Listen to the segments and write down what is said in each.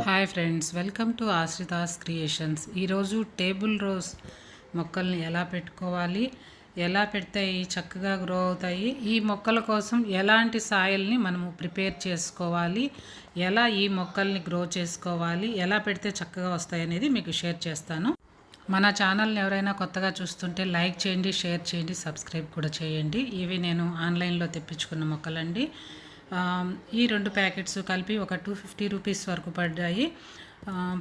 Hi friends, welcome to Ashrita's creations. ఈరోజు table rose మొక్కల్ని ఎలా పెట్టుకోవాలి, ఎలా పెడితే చక్కగా గ్రో అవుతాయి, ఈ మొక్కల కోసం ఎలాంటి సాయిల్ని మనము ప్రిపేర్ చేసుకోవాలి, ఎలా ఈ మొక్కల్ని గ్రో చేసుకోవాలి, ఎలా పెడితే చక్కగా వస్తాయి అనేది మీకు షేర్ చేస్తాను. మన ఛానల్ని ఎవరైనా కొత్తగా చూస్తుంటే లైక్ చేయండి, షేర్ చేయండి, సబ్స్క్రైబ్ కూడా చేయండి. ఇవి నేను ఆన్లైన్లో తెప్పించుకున్న మొక్కలండి. ఈ 2 ప్యాకెట్స్ కలిపి ఒక 250 రూపీస్ వరకు పడ్డాయి.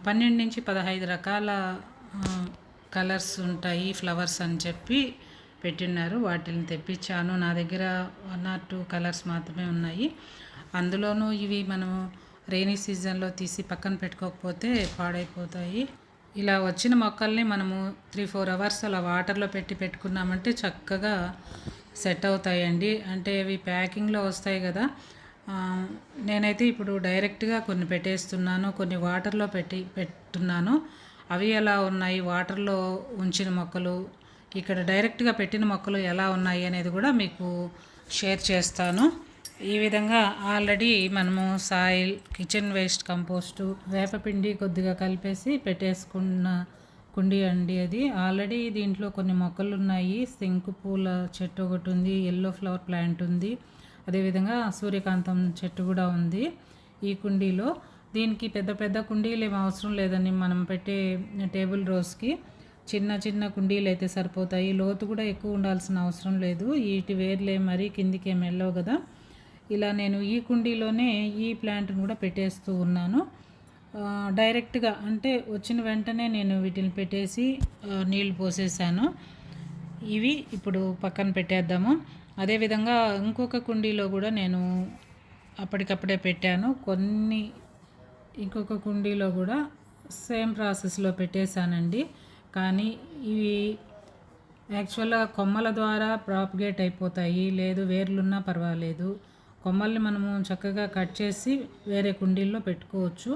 12 నుంచి 15 రకాల కలర్స్ ఉంటాయి, ఫ్లవర్స్ అని చెప్పి పెట్టిన్నారు. వాటిని తెప్పించాను. నా దగ్గర 1 or 2 కలర్స్ మాత్రమే ఉన్నాయి. అందులోనూ ఇవి మనము రెయినీ సీజన్లో తీసి పక్కన పెట్టుకోకపోతే పాడైపోతాయి. ఇలా వచ్చిన మొక్కల్ని మనము 3-4 అవర్స్ అలా వాటర్లో పెట్టుకున్నామంటే చక్కగా సెట్ అవుతాయండి. అంటే అవి ప్యాకింగ్లో వస్తాయి కదా. నేనైతే ఇప్పుడు డైరెక్ట్గా కొన్ని పెట్టేస్తున్నాను, కొన్ని వాటర్లో పెట్టున్నాను. అవి ఎలా ఉన్నాయి, వాటర్లో ఉంచిన మొక్కలు, ఇక్కడ డైరెక్ట్గా పెట్టిన మొక్కలు ఎలా ఉన్నాయి అనేది కూడా మీకు షేర్ చేస్తాను. ఈ విధంగా ఆల్రెడీ మనము సాయిల్, కిచెన్ వేస్ట్ కంపోస్టు, వేపపిండి కొద్దిగా కలిపేసి పెట్టేసుకున్న కుండీ అండి అది. ఆల్రెడీ దీంట్లో కొన్ని మొక్కలు ఉన్నాయి. శంకు పూల చెట్టు ఒకటి ఉంది, ఎల్లో ఫ్లవర్ ప్లాంట్ ఉంది, అదేవిధంగా సూర్యకాంతం చెట్టు కూడా ఉంది ఈ కుండీలో. దీనికి పెద్ద పెద్ద కుండీలు ఏమి అవసరం లేదని మనం పెట్టే టేబుల్ రోజ్కి చిన్న చిన్న కుండీలు అయితే సరిపోతాయి. లోతు కూడా ఎక్కువ ఉండాల్సిన అవసరం లేదు. వీటి వేర్లే మరీ కిందికి ఏమి వెళ్ళవు కదా. ఇలా నేను ఈ కుండీలోనే ఈ ప్లాంట్ని కూడా పెట్టేస్తూ ఉన్నాను. డైరెక్ట్గా అంటే వచ్చిన వెంటనే నేను వీటిని పెట్టేసి నీళ్లు పోసేసాను. ఇవి ఇప్పుడు పక్కన పెట్టేద్దాము. అదేవిధంగా ఇంకొక కుండీలో కూడా నేను అప్పటికప్పుడే పెట్టాను. ఇంకొక కుండీలో కూడా సేమ్ ప్రాసెస్లో పెట్టేశానండి. కానీ ఇవి యాక్చువల్గా కొమ్మల ద్వారా ప్రాపగేట్ అయిపోతాయి, లేదు వేర్లున్నా పర్వాలేదు. కొమ్మల్ని మనము చక్కగా కట్ చేసి వేరే కుండీల్లో పెట్టుకోవచ్చు.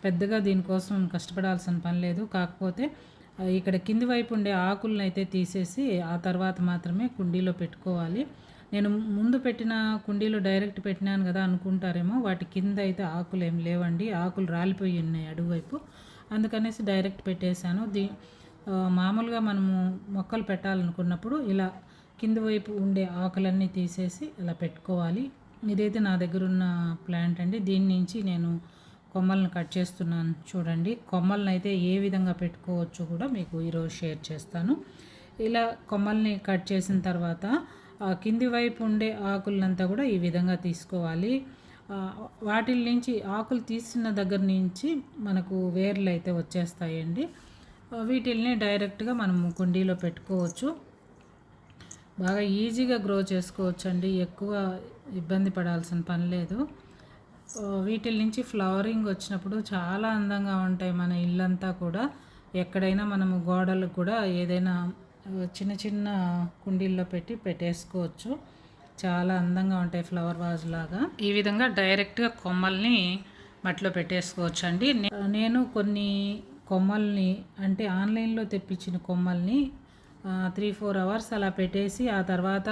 పెద్దగా దీనికోసం కష్టపడాల్సిన పని లేదు. కాకపోతే ఇక్కడ కింది వైపు ఉండే ఆకులను అయితే తీసేసి ఆ తర్వాత మాత్రమే కుండీలో పెట్టుకోవాలి. నేను ముందు పెట్టిన కుండీలో డైరెక్ట్ పెట్టినాను కదా అనుకుంటారేమో, వాటి కింద అయితే ఆకులు ఏం లేవండి, ఆకులు రాలిపోయి ఉన్నాయి అడుగువైపు. అందుకనేసి డైరెక్ట్ పెట్టేశాను. మామూలుగా మనము మొక్కలు పెట్టాలనుకున్నప్పుడు ఇలా కింది వైపు ఉండే ఆకులన్నీ తీసేసి ఇలా పెట్టుకోవాలి. ఇదైతే నా దగ్గర ఉన్న ప్లాంట్ అండి. దీని నుంచి నేను కొమ్మలను కట్ చేస్తున్నాను చూడండి. కొమ్మలను అయితే ఏ విధంగా పెట్టుకోవచ్చో కూడా మీకు ఈరోజు షేర్ చేస్తాను. ఇలా కొమ్మల్ని కట్ చేసిన తర్వాత కింది వైపు ఉండే ఆకులంతా కూడా ఈ విధంగా తీసుకోవాలి. వాటి నుంచి ఆకులు తీసిన దగ్గర నుంచి మనకు వేర్లు అయితే వచ్చేస్తాయండి. వీటిల్ని డైరెక్ట్గా మనము కుండీలో పెట్టుకోవచ్చు. బాగా ఈజీగా గ్రో చేసుకోవచ్చు అండి, ఎక్కువ ఇబ్బంది పడాల్సిన పని లేదు. వీటి నుంచి ఫ్లవరింగ్ వచ్చినప్పుడు చాలా అందంగా ఉంటాయి మన ఇల్లంతా కూడా. ఎక్కడైనా మనము గోడలకు కూడా ఏదైనా చిన్న చిన్న కుండీల్లో పెట్టేసుకోవచ్చు. చాలా అందంగా ఉంటాయి, ఫ్లవర్ వాజ్ లాగా. ఈ విధంగా డైరెక్ట్గా కొమ్మల్ని మట్టిలో పెట్టేసుకోవచ్చు అండి. నేను కొన్ని కొమ్మల్ని అంటే ఆన్లైన్లో తెప్పించిన కొమ్మల్ని 3-4 అవర్స్ అలా పెట్టేసి ఆ తర్వాత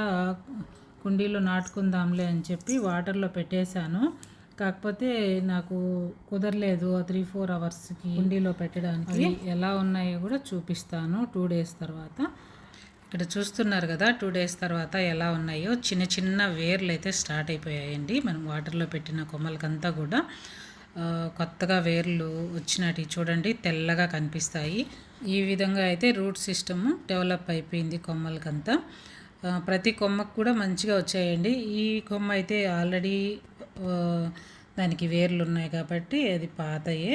కుండీలో నాటుకుందాంలే అని చెప్పి వాటర్లో పెట్టేశాను. కాకపోతే నాకు కుదరలేదు 3-4 అవర్స్కి కుండీలో పెట్టడానికి. ఎలా ఉన్నాయో కూడా చూపిస్తాను 2 days తర్వాత. ఇక్కడ చూస్తున్నారు కదా 2 days తర్వాత ఎలా ఉన్నాయో. చిన్న చిన్న వేర్లు అయితే స్టార్ట్ అయిపోయాయండి. మనం వాటర్లో పెట్టిన కొమ్మలకంతా కూడా కొత్తగా వేర్లు వచ్చినట్టు చూడండి, తెల్లగా కనిపిస్తాయి. ఈ విధంగా అయితే రూట్ సిస్టమ్ డెవలప్ అయిపోయింది కొమ్మలకంతా. ప్రతి కొమ్మకు కూడా మంచిగా వచ్చాయండి. ఈ కొమ్మ అయితే ఆల్రెడీ దానికి వేర్లు ఉన్నాయి కాబట్టి అది పాతయే.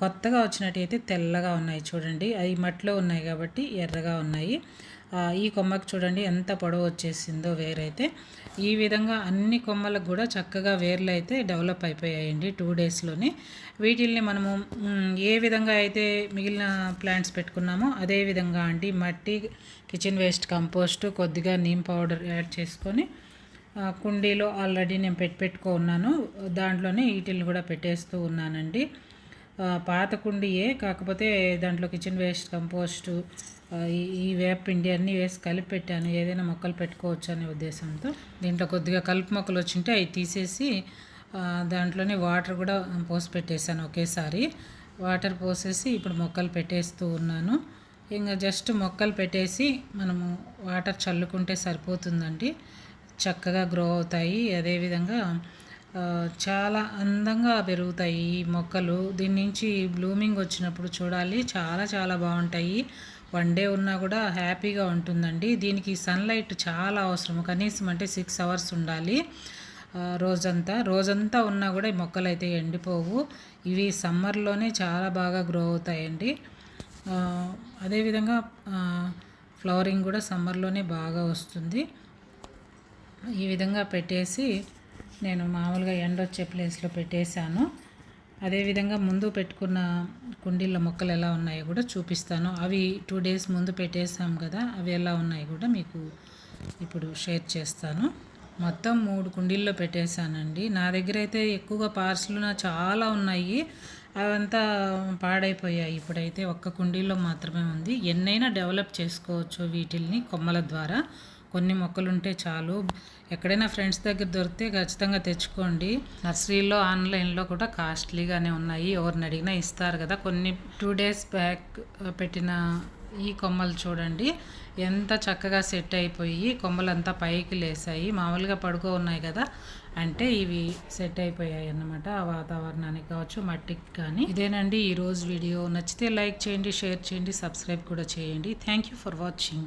కొత్తగా వచ్చినట్టు అయితే తెల్లగా ఉన్నాయి చూడండి. అవి మట్టిలో ఉన్నాయి కాబట్టి ఎర్రగా ఉన్నాయి. ఈ కొమ్మకు చూడండి ఎంత పొడవు వచ్చేసిందో వేరైతే. ఈ విధంగా అన్ని కొమ్మలకు కూడా చక్కగా వేర్లు అయితే డెవలప్ అయిపోయాయండి 2 daysలోనే. వీటిల్ని మనము ఏ విధంగా అయితే మిగిలిన ప్లాంట్స్ పెట్టుకున్నామో అదే విధంగా అండి, మట్టి, కిచెన్ వేస్ట్ కంపోస్ట్, కొద్దిగా నీమ్ పౌడర్ యాడ్ చేసుకొని కుండీలో ఆల్రెడీ నేను పెట్టుకున్నాను. దాంట్లోనే వీటిల్ని కూడా పెట్టేస్తూ ఉన్నానండి. పాత కుండీయే, కాకపోతే దాంట్లో కిచెన్ వేస్ట్ కంపోస్టు, ఈ వేపపిండి అన్నీ వేసి కలిపి పెట్టాను. ఏదైనా మొక్కలు పెట్టుకోవచ్చు అనే ఉద్దేశంతో. దీంట్లో కొద్దిగా కలుపు మొక్కలు వచ్చింటే అవి తీసేసి దాంట్లోనే వాటర్ కూడా పోసి పెట్టేశాను ఒకేసారి. వాటర్ పోసేసి ఇప్పుడు మొక్కలు పెట్టేస్తూ ఉన్నాను. ఇంకా జస్ట్ మొక్కలు పెట్టేసి మనము వాటర్ చల్లుకుంటే సరిపోతుందండి. చక్కగా గ్రో అవుతాయి. అదేవిధంగా చాలా అందంగా పెరుగుతాయి ఈ మొక్కలు. దీని నుంచి బ్లూమింగ్ వచ్చినప్పుడు చూడాలి, చాలా చాలా బాగుంటాయి. వన్ డే ఉన్నా కూడా హ్యాపీగా ఉంటుందండి. దీనికి సన్లైట్ చాలా అవసరం. కనీసం అంటే 6 అవర్స్ ఉండాలి రోజంతా ఉన్నా కూడా ఈ మొక్కలు అయితే ఎండిపోవు. ఇవి సమ్మర్లోనే చాలా బాగా గ్రో అవుతాయండి. అదేవిధంగా ఫ్లవరింగ్ కూడా సమ్మర్లోనే బాగా వస్తుంది. ఈ విధంగా పెట్టేసి నేను మామూలుగా ఎండ వచ్చే ప్లేస్లో పెట్టేశాను. అదేవిధంగా ముందు పెట్టుకున్న కుండీల మొక్కలు ఎలా ఉన్నాయో కూడా చూపిస్తాను. అవి 2 డేస్ ముందు పెట్టేసాం కదా, అవి ఎలా ఉన్నాయో కూడా మీకు ఇప్పుడు షేర్ చేస్తాను. మొత్తం 3 కుండీల్లో పెట్టేశానండి. నా దగ్గర అయితే ఎక్కువగా పార్స్లు చాలా ఉన్నాయి, అవంతా పాడైపోయాయి. ఇప్పుడైతే ఒక్క కుండీలో మాత్రమే ఉంది. ఎన్నైనా డెవలప్ చేసుకోవచ్చు వీటిల్ని కొమ్మల ద్వారా. కొన్ని మొక్కలు ఉంటే చాలు. ఎక్కడైనా ఫ్రెండ్స్ దగ్గర దొరికితే ఖచ్చితంగా తెచ్చుకోండి. నర్సరీలో ఆన్లైన్లో కూడా కాస్ట్లీగానే ఉన్నాయి, ఎవరిని అడిగినా ఇస్తారు కదా. కొన్ని 2 డేస్ బ్యాక్ పెట్టిన ఈ కొమ్మలు చూడండి ఎంత చక్కగా సెట్ అయిపోయి కొమ్మలంతా పైకి లేసాయి. మామూలుగా పడుకో ఉన్నాయి కదా, అంటే ఇవి సెట్ అయిపోయాయి అన్నమాట. ఆ వాతావరణానికి కావచ్చు, మట్టికి కానీ. ఇదేనండి ఈరోజు వీడియో. నచ్చితే లైక్ చేయండి, షేర్ చేయండి, సబ్స్క్రైబ్ కూడా చేయండి. Thank you for watching.